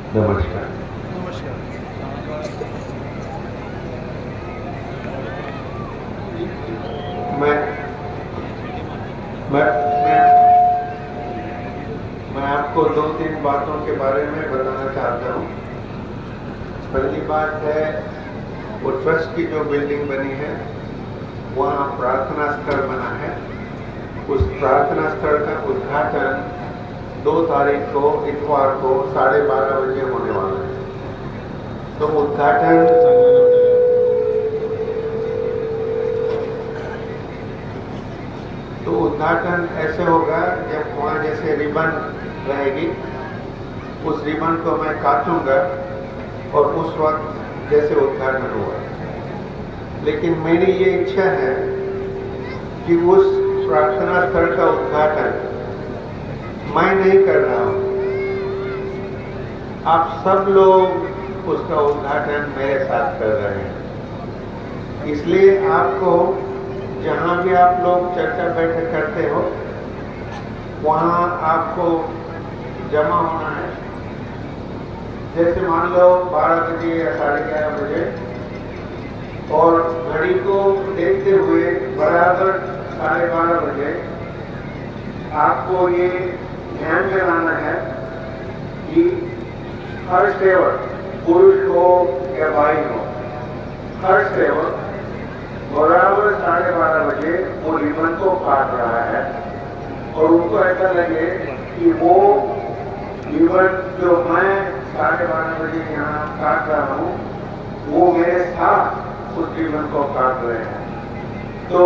नमस्कार। नमस्कार। मैं मैं मैं मैं आपको 2-3 बातों के बारे में बताना चाहता हूँ। पहली बात है, वो ट्रस्ट की जो बिल्डिंग बनी है वहाँ प्रार्थना स्थल बना है। उस प्रार्थना स्थल का उद्घाटन 2 तारीख को इतवार को 12:30 बजे होने वाला है। तो उद्घाटन ऐसे होगा, जब वहाँ जैसे रिबन रहेगी, उस रिबन को मैं काटूंगा और उस वक्त जैसे उद्घाटन हुआ। लेकिन मेरी ये इच्छा है कि उस प्रार्थना स्थल का उद्घाटन मैं नहीं कर रहा हूँ, आप सब लोग उसका उद्घाटन मेरे साथ कर रहे हैं। इसलिए आपको जहाँ भी आप लोग चर्चा बैठक करते हो वहाँ आपको जमा होना है। जैसे मान लो 12 बजे या 11:30 बजे, और घड़ी को देखते हुए बराबर 12:30 बजे आपको ये ध्यान में लाना है कि हर सेवक, पुरुष हो या भाई हो, हर सेवक बराबर 12:30 बजे वो रिबन को काट रहा है और उनको ऐसा लगे कि वो रिबन जो मैं 12:30 बजे यहाँ काट रहा हूँ वो मेरे साथ उस रिबन को काट रहे हैं। तो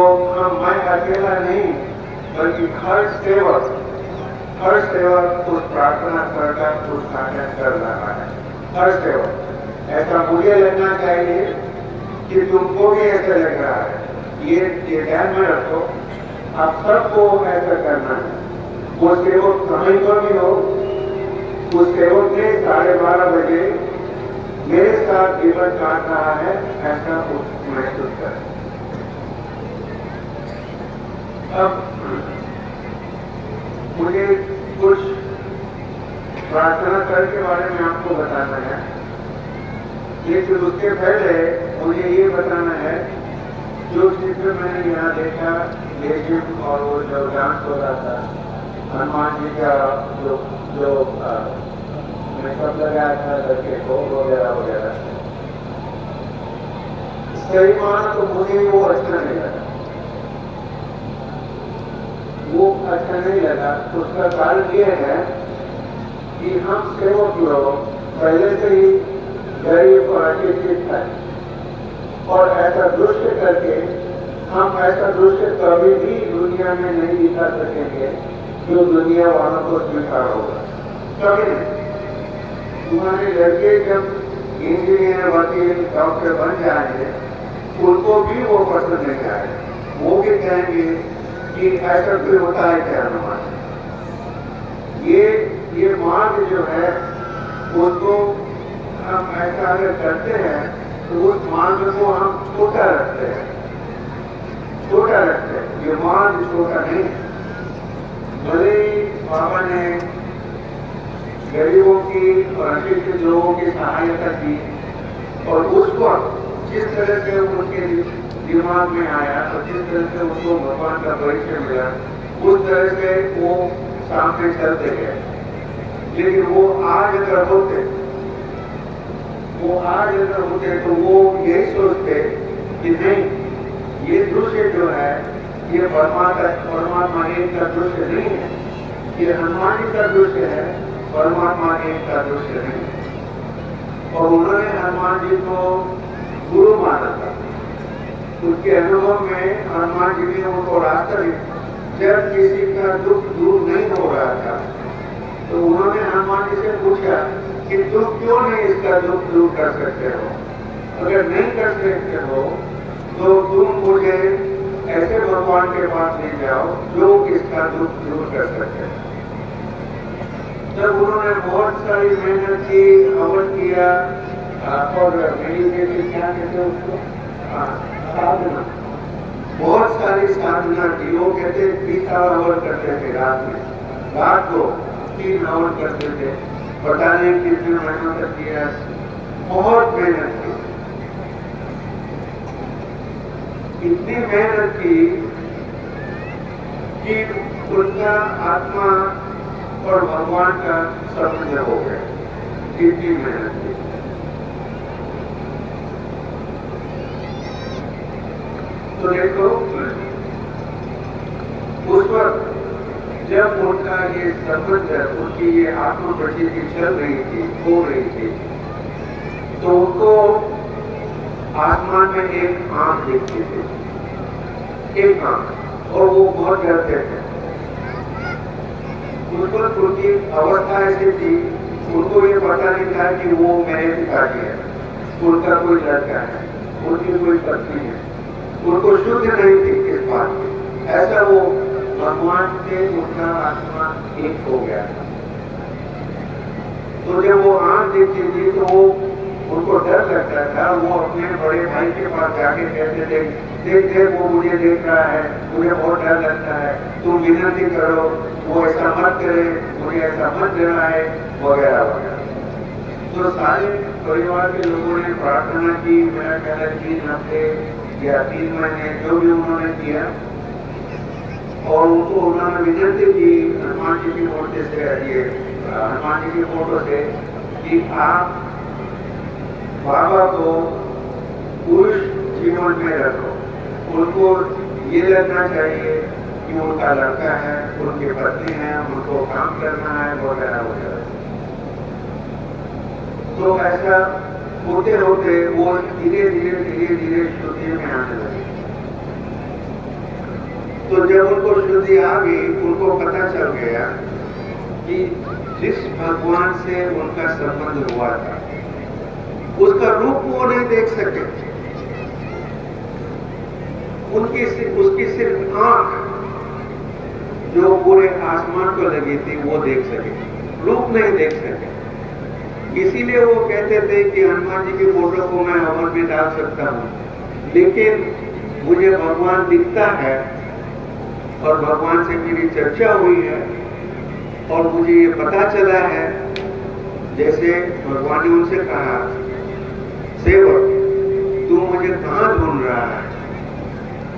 मैं अकेला नहीं, बल्कि हर सेवक उस प्रार्थना स्थल का उद्घाटन कर रहा है। हर सेवक, ऐसा मुझे लगना चाहिए कि तुमको भी ऐसा लग रहा है। ये ध्यान में रखो, आप सबको ऐसा करना है। वो सेवक समय पर भी हो, उस सेवक ने 12:30 बजे मेरे साथ जीवन काट रहा है, ऐसा महसूस करें। अब मुझे कुछ प्रार्थना स्थल के बारे में आपको बताना है, लेकिन उसके पहले मुझे ये बताना है, जो चित्र मैंने यहाँ देखा, लेजिम और वो जो डांस हो रहा था, हनुमान जी का जो मेकअप लगाया था लड़के को वगैरह वगैरह, सही माना तो मुझे वो अच्छा नहीं लगा। वो अच्छा नहीं लगा, उसका कारण ये है कि हम सेवक लोग पहले से ही गरीब और अशिक्षित है, और ऐसा दृश्य करके हम ऐसा दृश्य कभी भी दुनिया में नहीं दिखा सकेंगे जो दुनिया वालों को स्वीकार होगा। कभी नहीं। तुम्हारे लड़के जब इंजीनियर, वकील, डॉक्टर बन जाएंगे, उनको भी वो पसंद नहीं आएगा। वो भी कहेंगे कि ऐसा भी होता है क्या हनुमान। ये मार्ग जो है उसको हम ऐसा अगर करते हैं तो उस मार्ग को हम छोटा रखते हैं। ये मार्ग छोटा नहीं। भले ही बाबा ने गरीबों की और अशिक्षित लोगों की सहायता की, और उस वक्त जिस तरह से उनके दिमाग में आया और जिस तरह से उनको भगवान का परिचय मिला, उस तरह से वो सामने चलते गए। लेकिन वो आज अगर होते तो वो यही सोचते कि नहीं, ये दृश्य जो है ये परमात्मा एक का दृश्य नहीं है, ये हनुमान जी का दृश्य है, परमात्मा एक का दृश्य नहीं है। और उन्होंने हनुमान जी को गुरु माना था। उसके अनुभव में हनुमान जी ने उनको रास्ता दिया। जब किसी का दुख दूर नहीं हो रहा था तो उन्होंने हनुमान जी से पूछा कि तुम क्यों नहीं इसका दुख दूर कर सकते हो? अगर नहीं कर सकते हो तो तुम मुझे ऐसे भगवान के पास ले जाओ जो इसका दुख दूर कर सकते हैं। जब उन्होंने बहुत सारी मेहनत की, हवन किया, और मेडिटेशन क्या कहते हैं उसको, साधना, बहुत सारी साधना की। वो कहते 30 हवन करते थे रात में, रात को 3 हवन करते थे, पता नहीं कितने महीनों तक किया, बहुत मेहनत की, इतनी मेहनत की कि उनका आत्मा और भगवान का संबंध हो गया। इतनी मेहनत की। तो देखो, उस वक्त जब उनका ये संबंध, उनकी ये आत्म प्रचिति चल रही थी, हो रही थी, तो उनको आसमान में एक आंख दिखती थी, एक आंख, और वो बहुत डरते थे। उनकी अवस्था ऐसी थी, उनको ये पता नहीं था कि वो मेरे पिताजी है, उनका कोई लड़का है, उनकी कोई पत्नी है, उनको शुद्ध नहीं थी इस बात की। ऐसा वो भगवान से उनका आत्मा एक हो गया। तो जब वो आंख देखती थी तो वो उनको डर लगता था। वो अपने बड़े भाई के पास जाके कहते थे, देख देख वो मुझे देख रहा है, मुझे बहुत डर लगता है, तुम विनती करो वो ऐसा मत करे, मुझे ऐसा मत देना है, वगैरह वगैरह। तो सारे परिवार के लोगों ने प्रार्थना की। मेरा ख्याल है 3 हफ्ते या 3 महीने जो भी उन्होंने किया, और उनको उन्होंने विनती की हनुमान जी की मूर्ति से, ये हनुमान जी की फोटो से, कि आप बाबा को पुरुष जीवन में रखो। उनको ये लगना चाहिए कि उनका लड़का है, उनकी पत्नी है, उनको काम करना है, वगैरह वगैरह। तो ऐसा होते होते वो धीरे धीरे धीरे धीरे शुद्धि में आने लगे। तो जब उनको शुद्धि आ गई, उनको पता चल गया कि जिस भगवान से उनका संबंध हुआ था, उसका रूप वो नहीं देख सके। उसकी सिर्फ आंख जो पूरे आसमान को लगी थी वो देख सके, रूप नहीं देख सके। इसीलिए वो कहते थे कि हनुमान जी की फोटो को मैं हवन में डाल सकता हूँ, लेकिन मुझे भगवान दिखता है और भगवान से मेरी चर्चा हुई है, और मुझे ये पता चला है, जैसे भगवान ने उनसे कहा, सेवक तू मुझे कहां ढूंढ रहा है,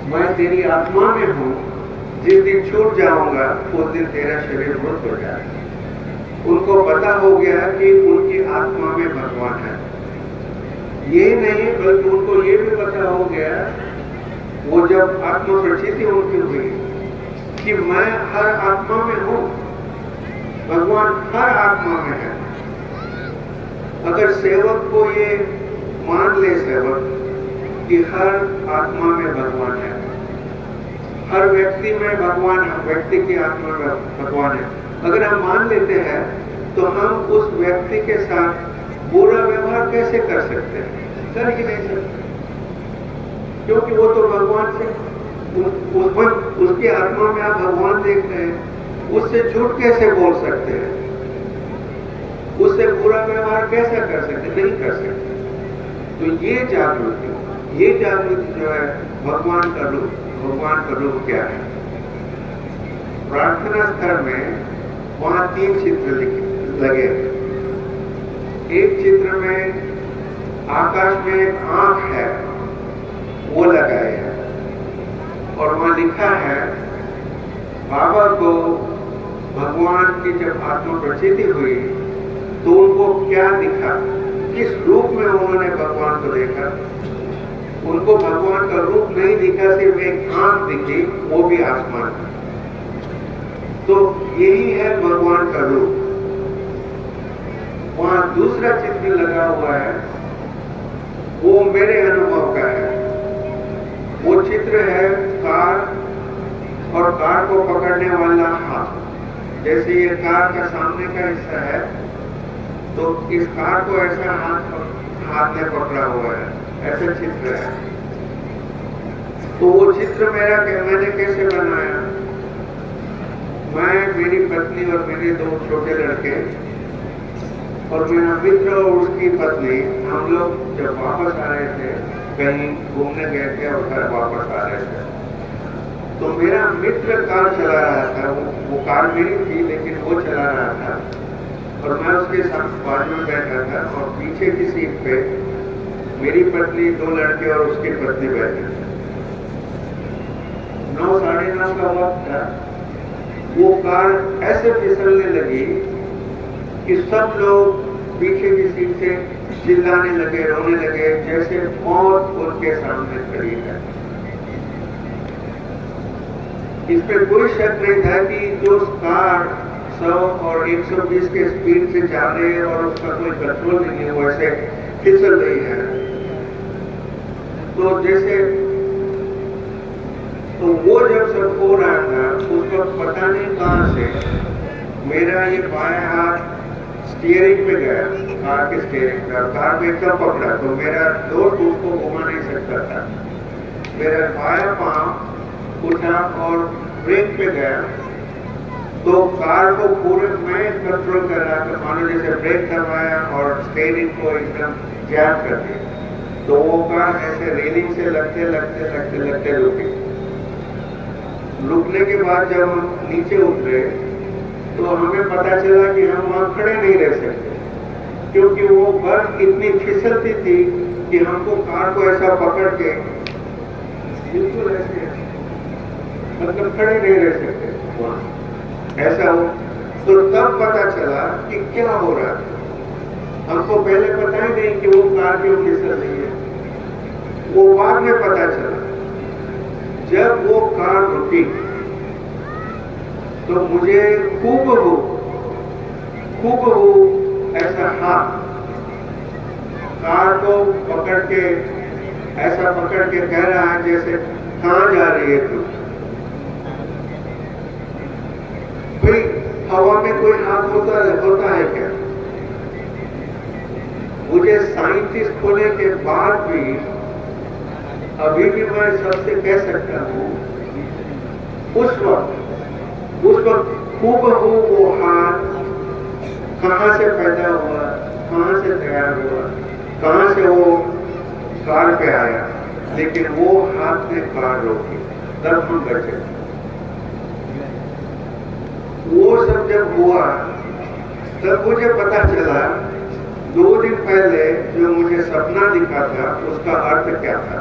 मैं तेरी आत्मा में हूं, जिस दिन छूट जाऊंगा उस दिन तेरा शरीर मृत हो जाएगा। उनको पता हो गया कि उनकी आत्मा में भगवान है। ये नहीं बल्कि उनको ये भी पता हो गया, वो जब आत्म प्रचिति उनकी हुई, कि मैं हर आत्मा में हूं, भगवान हर आत्मा में है। अगर सेवक को ये मान ले, सेवक कि हर आत्मा में भगवान है, हर व्यक्ति में भगवान, व्यक्ति की आत्मा में भगवान है, अगर हम मान लेते हैं तो हम उस व्यक्ति के साथ बुरा व्यवहार कैसे कर सकते हैं? कर ही नहीं सकते, क्योंकि वो तो भगवान से, उसकी आत्मा में आप भगवान देख रहे हैं, उससे झूठ कैसे बोल सकते हैं? उससे बुरा व्यवहार कैसे कर सकते? नहीं कर सकते। तो ये जागृति जो है भगवान का रूप क्या है? प्रार्थना स्थल में वहां 3 चित्र लगे। एक चित्र में आकाश में एक आंख है, वो लगाए है, और वहां लिखा है, बाबा को भगवान की जब आत्म प्रचिति हुई तो उनको क्या दिखा, किस रूप में उन्होंने भगवान को देखा? उनको भगवान का रूप नहीं दिखा, सिर्फ एक आंख दिखी, वो भी आसमान में। तो यही है भगवान का रूप। वहां दूसरा चित्र लगा हुआ है, वो मेरे अनुभव का है। वो चित्र है कार, और कार को पकड़ने वाला हाथ। जैसे ये कार का सामने का हिस्सा है, तो इस कार को ऐसा हाथ में पकड़ा हुआ है, ऐसा चित्र है। तो वो चित्र मैंने कैसे बनाया? मैं, मेरी पत्नी और मेरे 2 छोटे लड़के और मेरा मित्र और उसकी पत्नी, हम लोग जब वापस आ रहे थे, कहीं घूमने गए थे और घर वापस आ रहे थे, तो मेरा मित्र कार चला रहा था। वो कार मेरी थी, लेकिन वो चला रहा था। और मैं उसके साथ बाजू में बैठा था और पीछे की सीट पे मेरी पत्नी, 2 लड़के और उसकी पत्नी बैठे। 9, साढ़े 9 का वक्त था। वो कार ऐसे फिसलने लगी कि सब लोग पीछे की सीट से चिल्लाने लगे, रोने लगे, जैसे मौत उनके सामने खड़ी है। इस पर कोई शक नहीं था कि जो कार 100 और 120 के स्पीड से जा रही है और उसका कोई कंट्रोल नहीं है, वो ऐसे फिसल रही है। तो जैसे तो वो जब सब हो रहा था, उसको पता नहीं कहां से मेरा ये बायां हाथ स्टीयरिंग पे गया, कार के स्टीयरिंग पे, और कार में एकदम पकड़ा। तो मेरा दोस्त उसको घुमा नहीं सकता था। मेरा बायां पांव उठा और ब्रेक पे गया, तो कार को पूरे मैं कंट्रोल कर रहा था, मानो जैसे ब्रेक दबाया और स्टीयरिंग को एकदम जैम कर दिया। तो वो कार ऐसे रेलिंग से लगते लगते लगते लगते रुकी। रुकने के बाद जब हम नीचे उतरे तो हमें पता चला कि हम वहां खड़े नहीं रह सकते, क्योंकि वो बर्फ इतनी फिसलती थी कि हमको कार को ऐसा पकड़ के बिल्कुल ऐसे मतलब खड़े नहीं रह सकते वहां, ऐसा हो। तो तब पता चला कि क्या हो रहा था। हमको पहले पता ही नहीं कि वो कार क्यों फिसल रही है, वो बाद में पता चला। जब वो कार रुकी तो मुझे खूब ऐसा हाथ कार को पकड़ के ऐसा पकड़ के कह रहा है जैसे कहां जा रही है तू। भाई हवा में कोई हाथ होता है क्या? मुझे साइंटिस्ट होने के बाद भी अभी भी मैं सबसे कह सकता हूं, उस वक्त खूब वो हाथ कहां से पैदा हुआ, कहां से तैयार हुआ, कहां से वो कार पे आया, लेकिन वो हाथ ने कार रोकी, तब हम बचे। वो सब जब हुआ तब मुझे पता चला 2 दिन पहले जो मुझे सपना दिखा था उसका अर्थ क्या था।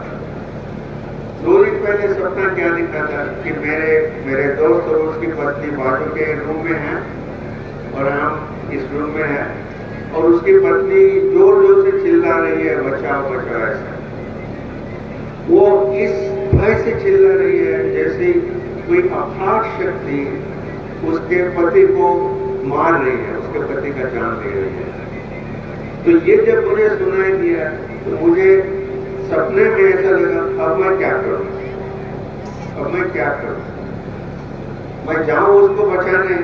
2 दिन पहले सपना क्या दिखा था कि मेरे दोस्त और उसकी पत्नी बाजू के रूम में हैं और हम इस रूम में हैं, और उसकी पत्नी जोर जोर से चिल्ला रही है, बचाओ बचाओ। ऐसा वो इस भय से चिल्ला रही है जैसे कोई अफाट शक्ति उसके पति को मार रही है, उसके पति का जान ले रही है। तो ये जब मुझे सुनाई दिया तो मुझे सपने में ऐसा लगा, अब मैं क्या करूं, मैं जाऊं उसको बचाने,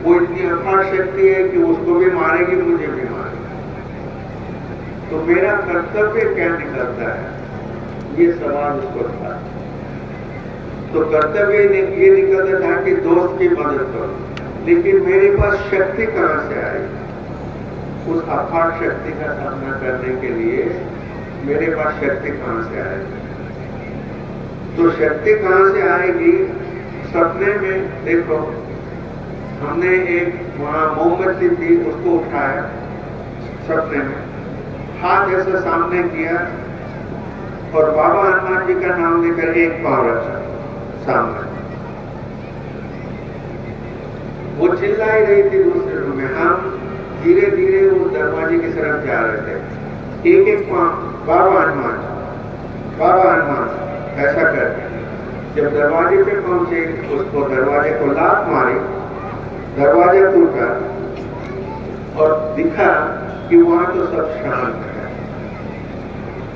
वो इतनी अफाट शक्ति है कि उसको भी मारेगी, मुझे भी मारेगी। तो मेरा कर्तव्य क्या निकलता है, ये सवाल उसको था। तो कर्तव्य ये निकलता था कि दोस्त की मदद करो, लेकिन मेरे पास शक्ति कहां से आई उस अफाट शक्ति का सामना करने के लिए? मेरे पास शक्ति कहां से आएगी? तो शक्ति कहां से आएगी? सपने में देखो, हमने एक वहां मोमबत्ती थी, उसको उठाया, सपने में हाथ ऐसा सामने किया और बाबा हनुमान जी का नाम लेकर एक पांव रखा सामने। वो चिल्ला ही रही थी दूसरे रूम में। हम धीरे धीरे उस दरवाजे की तरफ जा रहे थे, एक एक पांव बाबा हनुमान ऐसा करके जब दरवाजे पे पहुंचे, उसको दरवाजे को लात मारी, दरवाजा टूटा और दिखा कि वहां तो सब शांत है।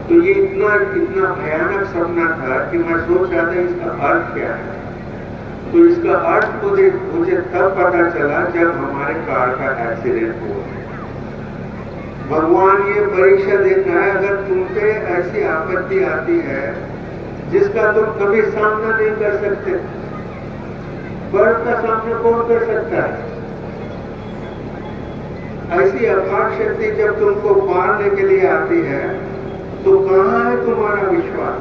तो ये इतना भयानक सपना था कि मैं सोच रहा था इसका अर्थ क्या है। तो इसका अर्थ मुझे तब पता चला जब हमारे कार का एक्सीडेंट हुआ। भगवान ये परीक्षा देता है, अगर तुम पे ऐसी आपत्ति आती है जिसका तुम कभी सामना नहीं कर सकते, बर्फ का सामना कौन कर सकता है? ऐसी अफाट शक्ति जब तुमको मारने के लिए आती है तो कहां है तुम्हारा विश्वास,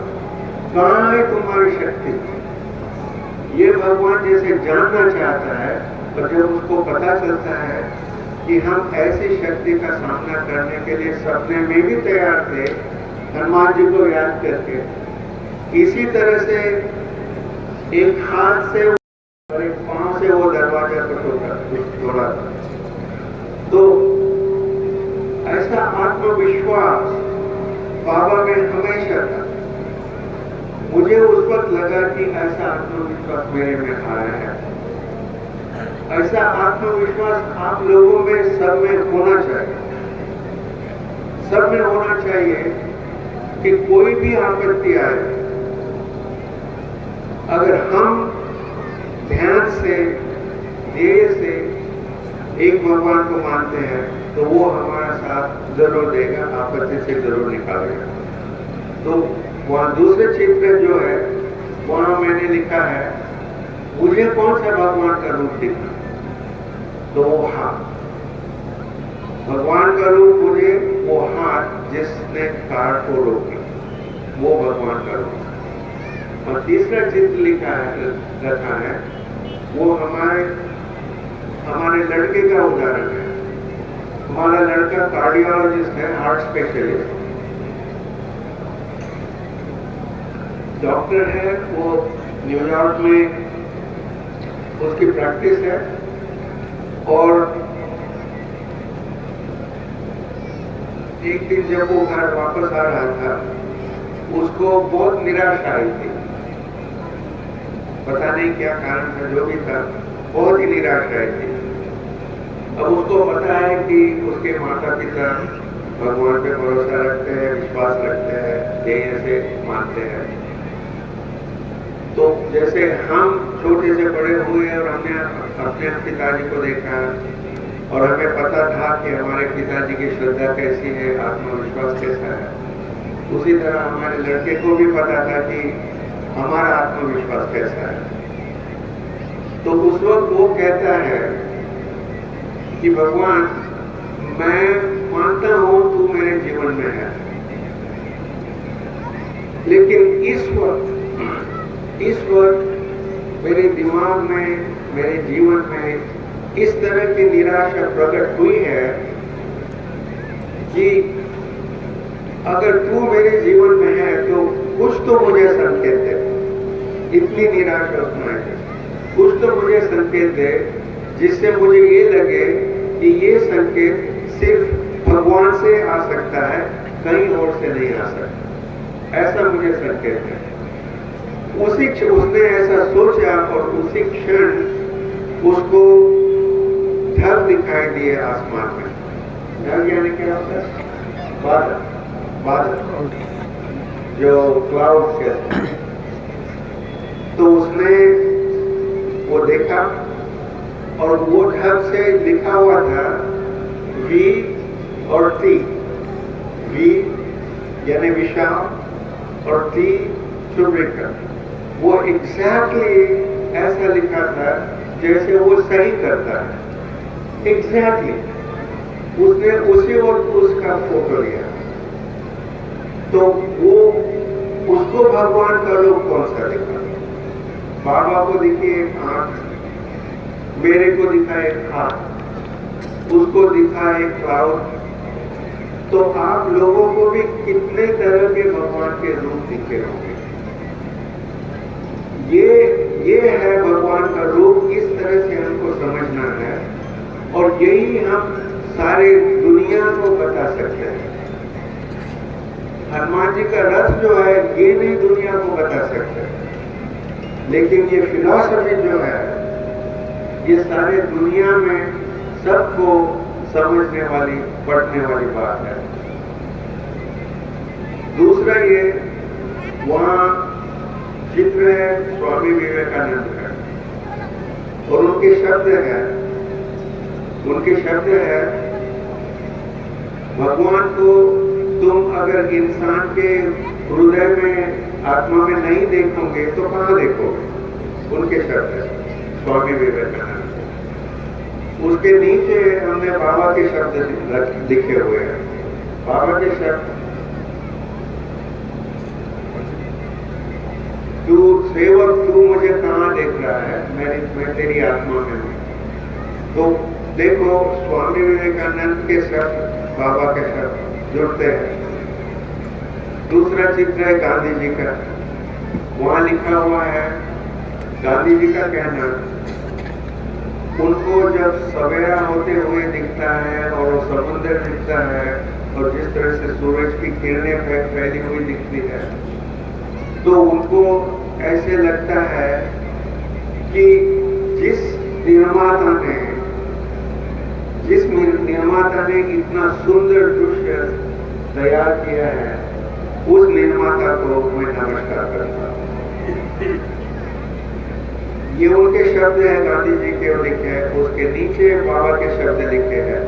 कहां है तुम्हारी शक्ति? ये भगवान जैसे जानना चाहता है, और जब उसको पता चलता है कि हम ऐसी शक्ति का सामना करने के लिए सपने में भी तैयार थे, हनुमान जी को याद करके। इसी तरह से एक हाथ से और एक पांव से वो दरवाजा तोड़ा था। तो ऐसा आत्मविश्वास बाबा में हमेशा था। मुझे उस वक्त लगा कि ऐसा आत्मविश्वास मेरे में आया है। ऐसा आत्मविश्वास आप लोगों में, सब में होना चाहिए। सब में होना चाहिए कि कोई भी आपत्ति आए, अगर हम ध्यान से, ध्येय से एक भगवान को मानते हैं तो वो हमारा साथ जरूर देगा, आपत्ति से जरूर निकालेगा। तो वहां दूसरे चित्र जो है, वहां मैंने लिखा है, मुझे कौन सा भगवान का रूप दिखा? तो वो हाथ, भगवान का रूप मुझे वो हाथ जिसने कार को रोकी, वो भगवान का रूप। और तीसरा चित्र रखा है, वो हमारे लड़के का उदाहरण है। हमारा लड़का कार्डियोलॉजिस्ट है, हार्ट स्पेशलिस्ट डॉक्टर है। वो न्यूयॉर्क में उसकी प्रैक्टिस है। और एक दिन जब वो घर वापस आ रहा था, उसको बहुत निराशा आई थी। पता नहीं क्या कारण था, जो भी था, बहुत ही निराशा आई थी। अब उसको पता है कि उसके माता पिता भगवान पे भरोसा रखते हैं, विश्वास रखते हैं, ध्येय से मानते हैं। तो जैसे हम छोटे से बड़े हुए और हमने अपने पिताजी को देखा और हमें पता था कि हमारे पिताजी की श्रद्धा कैसी है, आत्मविश्वास कैसा है, उसी तरह हमारे लड़के को भी पता था कि हमारा आत्मविश्वास कैसा है। तो उस वक्त वो कहता है कि भगवान, मैं मानता हूं तू मेरे जीवन में है, लेकिन इस वक्त मेरे दिमाग में, मेरे जीवन में इस तरह की निराशा प्रकट हुई है कि अगर तू मेरे जीवन में है तो कुछ तो मुझे संकेत दे। इतनी निराशा उसमें है, कुछ तो मुझे संकेत दे जिससे मुझे ये लगे कि ये संकेत सिर्फ भगवान से आ सकता है, कहीं और से नहीं आ सकता। ऐसा मुझे संकेत है। उसने ऐसा सोचा और उसी क्षण उसको ढग दिखाई दिए आसमान में। ढग यानी क्या होता है? बादल, जो क्लाउड कहते हैं। तो उसने वो देखा और वो ढग से लिखा हुआ था वी और टी। वी यानी विशाल और टी शुभ्रिका। वो एग्जैक्टली ऐसा लिखा था जैसे वो सही करता है। एग्जैक्टली उसने उसी वक्त उसका फोटो लिया। तो वो उसको भगवान का रूप कौन सा दिखा? बाबा को दिखी एक आंख, मेरे को दिखा एक हाथ, उसको दिखा एक क्लाउड। तो आप लोगों को भी कितने तरह के भगवान के रूप दिखे होंगे। ये है भगवान का रूप। इस तरह से हमको समझना है और यही हम सारे दुनिया को बता सकते हैं। हनुमान जी का रथ जो है, ये नहीं दुनिया को बता सकते, लेकिन ये फिलॉसफी जो है, ये सारे दुनिया में सबको समझने वाली, पढ़ने वाली बात है। दूसरा ये वहां चित्र है स्वामी विवेकानंद का और उनके शब्द है, भगवान को तुम अगर इंसान के हृदय में, आत्मा में नहीं देखोगे तो कहां देखोगे? उनके शब्द है स्वामी विवेकानंद। उसके नीचे हमने बाबा के शब्द लिखे हुए हैं। बाबा के शब्द, तू सेवक, तू मुझे कहां देख रहा है? मैं तेरी आत्मा में हूं। तो देखो, स्वामी विवेकानंद के शब्द बाबा के शब्द जुड़ते हैं। दूसरा चित्र है गांधी जी का, वहां लिखा हुआ है गांधी जी का कहना, उनको जब सवेरा होते हुए दिखता है और वो समुद्र दिखता है और जिस तरह से सूरज की किरणें फैली हुई दिखती है, तो उनको ऐसे लगता है कि जिस निर्माता ने इतना सुंदर दृश्य तैयार किया है, उस निर्माता को मैं नमस्कार करता हूं। ये उनके शब्द हैं, गांधी जी के लिखे हैं। उसके नीचे बाबा के शब्द लिखे हैं,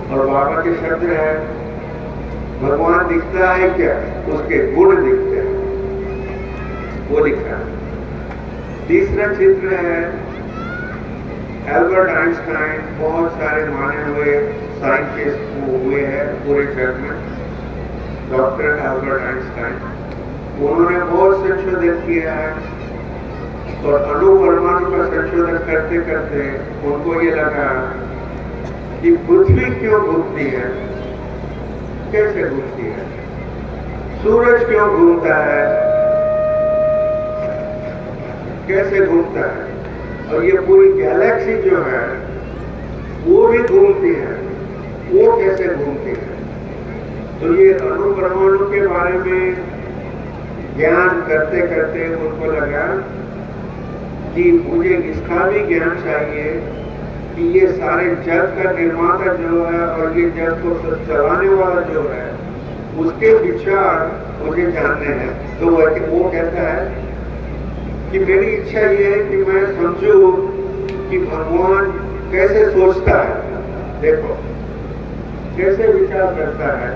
और बाबा के शब्द है, भगवान दिखता है क्या, उसके गुण दिखते हैं, वो लिखा है। तीसरा चित्र है एल्बर्ट आइंस्टाइन, बहुत सारे माने हुए साइंटिस्ट हुए हैं पूरे जग में, डॉक्टर एल्बर्ट आइंस्टाइन, उन्होंने बहुत संशोधन किया है, और अणु परमाणु का संशोधन करते करते उनको ये लगा कि पृथ्वी क्यों घूमती है, कैसे घूमती है, सूरज क्यों घूमता है, कैसे घूमता है, और ये पूरी गैलेक्सी जो है वो भी घूमती है, वो कैसे घूमती है। तो ये अणु परमाणु के बारे में ज्ञान करते करते उनको लगा कि मुझे इसका भी ज्ञान चाहिए कि ये सारे जग का निर्माता जो है और ये जग को चलाने वाला जो है, उसके विचार मुझे जानने हैं। तो वो कहता है कि मेरी इच्छा ये है कि मैं समझूं कि भगवान कैसे सोचता है, देखो कैसे विचार करता है,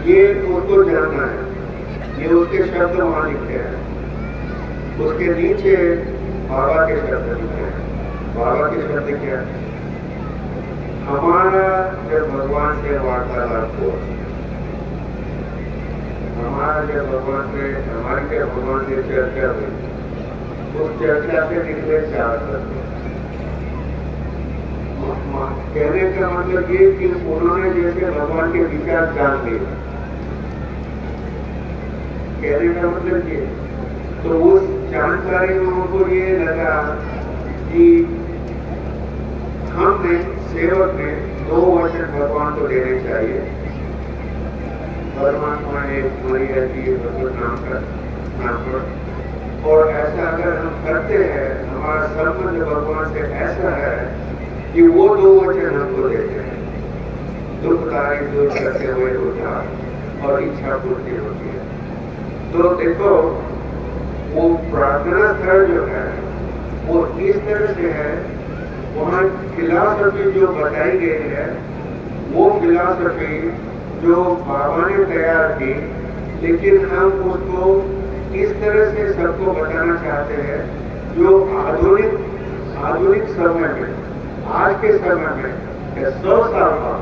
ये उसको जानना है। ये उसके शब्द वहां लिखे हैं, उसके नीचे बाबा के शब्द लिखे हैं। बाबा के शब्द क्या है? हमारा जब भगवान से वार्तालाप हुआ, हमारी जब भगवान से चर्चा हुई, उस चर्चा से निकले 4 तत्व। कहने का मतलब ये कि उन्होंने जैसे भगवान के विचार जान लिए, कहने का मतलब ये, तो उस जानकारी में उनको ये लगा कि हमने सेवक ने 2 वचन भगवान को देने चाहिए। परमात्मा एक मरिया जी नाम पर, और ऐसा अगर हम करते हैं, हमारा संबंध भगवान से ऐसा है कि वो 2 वचन हमको देते हैं, दुखदारी दूर करते हुए उद्धार और इच्छा पूर्ति होती है। तो देखो, वो प्रार्थना स्थल जो है वो इस तरह से है, वहाँ फिलॉसफी जो बताई गई है, वो फिलॉसफी जो बाबा ने तैयार की, लेकिन हम उसको इस तरह से सबको बताना चाहते हैं जो आधुनिक समय में, आज के समय में 100 साल बाद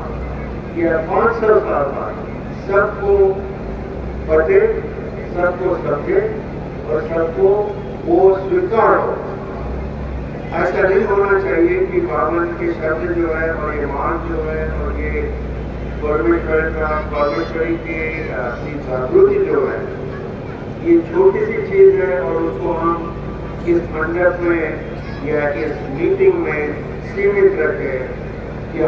या 500 साल बाद सबको पते, सबको समझे और सबको वो स्वीकार हो। ऐसा नहीं होना चाहिए कि बाबा के शब्द जो है और ये मान जो है और ये परमेश्वरी की जागृति जो है, ये छोटी सी चीज है, और उसको हम इस मंडप में या इस मीटिंग में सीमित रखें कि